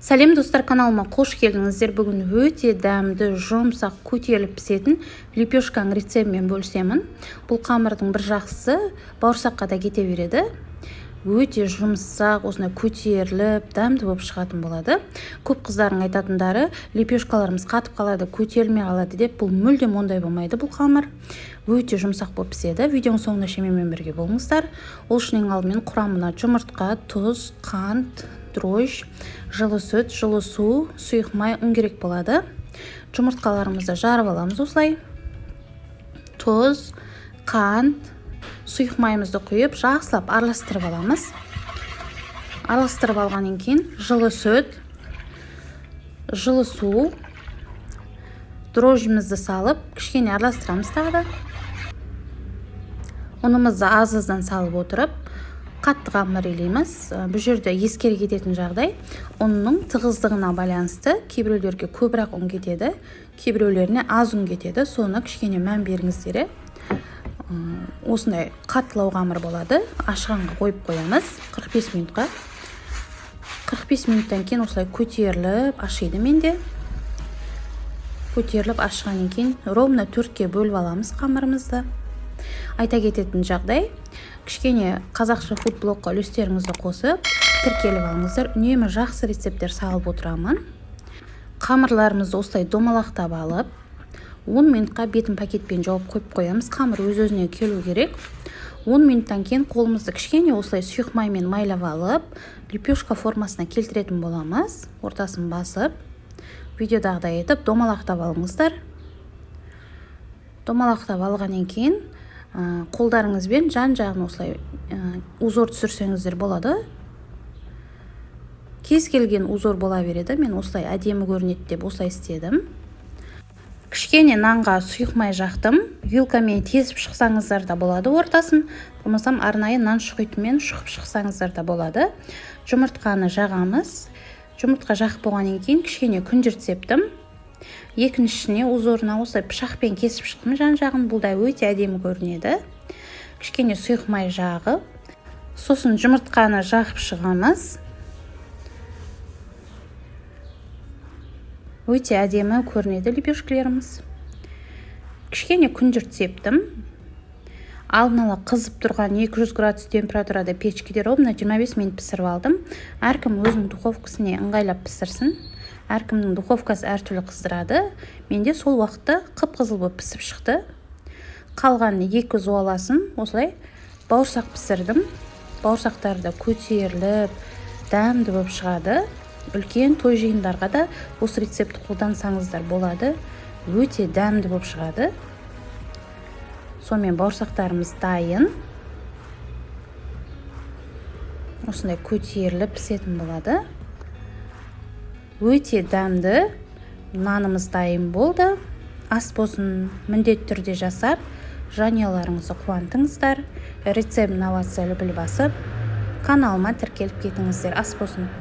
Сәлем достар, каналыма қош келдіңіздер. Бүгін өте дәмді, жұмсақ, көтеріліп пісетін лепешканың рецептімен бөлісемін. Бұл қамырдың бір жақсысы бауырсаққа да кете береді. Өте жұмсақ, осындай көтеріліп, дәмді болып шығатын болады. Көп қыздардың айтатындары, лепешкаларымыз қатып қалады, көтерілмей қалады деп. Бұл мүлдем ондай болмайды. Бұл қамыр өте жұмсақ болып піседі. Видеоның соңына шейін бірге болыңыздар. Ол үшін ең алдымен құрамына жұмыртқа, тұз, қант, дрожж, жылы сүт, жылы су, сұйық май, ұн керек болады. Жұмыртқаларымызды жарып аламыз осылай. Тұз, қант, сұйық майымызды құйып, жақсылап араластырып аламыз. Араластырып алғаннан кейін жылы сүт, жылы су, дрожжімізді салып, кішкене араластырамыз тағы да. Ұнымызды аз-аздан салып отырып, қатты қамыр илейміз. Бұл жерде ескере кететін жағдай, ұнның тығыздығына байланысты кейбіреулерге көбірек ұн кетеді, кейбіреулеріне аз ұн кетеді. Соны кішкене мән беріңіздер. Осындай қаттылау қамыр болады. Ашығанға қойып қоямыз 45 минутқа. 45 минуттан кейін осылай көтеріліп ашиды менде. Көтеріліп ашығаннан кейін ровно 4-ке бөліп аламыз қамырымызды. Айта кететін жағдай, кішкене қазақша фудблокқа үлестеріңізді қосып, тіркеліп алыңыздар. Үнемі жақсы рецепттер салып отырамын. Қамырларымызды осылай домалақтап алып, 10 минутқа бетін пакетпен жауып қойып қоямыз. Қамыр өз-өзіне келу керек. 10 минуттан кейін қолымызды кішкене осылай сұйық маймен майлап алып, лепешка формасына келтіретін боламыз. Ортасын басып, видеодағыдай етіп домалақтап алыңыздар. Домалақтап алғаннан кейін қолдарыңызбен жан-жағын осылай узор түсірсеңіздер болады. Кез келген узор бола береді. Мен осылай әдемі көрінеді деп осылай істедім. Кішкене нанға сұйық май жақтым. Вилкамен тесіп шықсаңыздар да болады ортасын. Болмасам арнайы нан шұқитымен шұқып шықсаңыздар да болады. Жұмыртқаны жағамыз. Жұмыртқа жақып болғаннан кейін кішкене күнжірт септім. Екіншісіне узорына осылай пышақпен кесіп шықтым жан-жағын. Бұл да өте әдемі көрінеді. Кішкене сұйық май жағып, сосын жұмыртқаны жағып шығамыз. Өте әдемі көрінеді лепешкаларымыз. Кішкене күнжірт септім. Алдын ала қызып тұрған 200 градус температурада печкеде ровно 25 минут пісіріп алдым. Әркім өзінің духовкасына ыңғайлап пісірсін. Әркімнің духовкасы әртүрлі қыздырады. Менде сол уақытта қып-қызыл болып пісіп шықты. Қалған 2 зуаласын осылай бауырсақ пісірдім. Бауырсақтары да көтеріліп, дәмді болып шығады. Үлкен той жиындарға да осы рецепті қолдансаңыздар болады. Өте дәмді болып шығады. Сонымен бауырсақтарымыз дайын. Осындай көтеріліп пісетін болады. Өте дәмді нанымыз дайын болды. Ас болсын міндетті түрде жасап, жанұяларыңызды қуантыңыздар. Рецепт новация біліп басып, каналыма тіркеліп кетіңіздер. Ас болсын.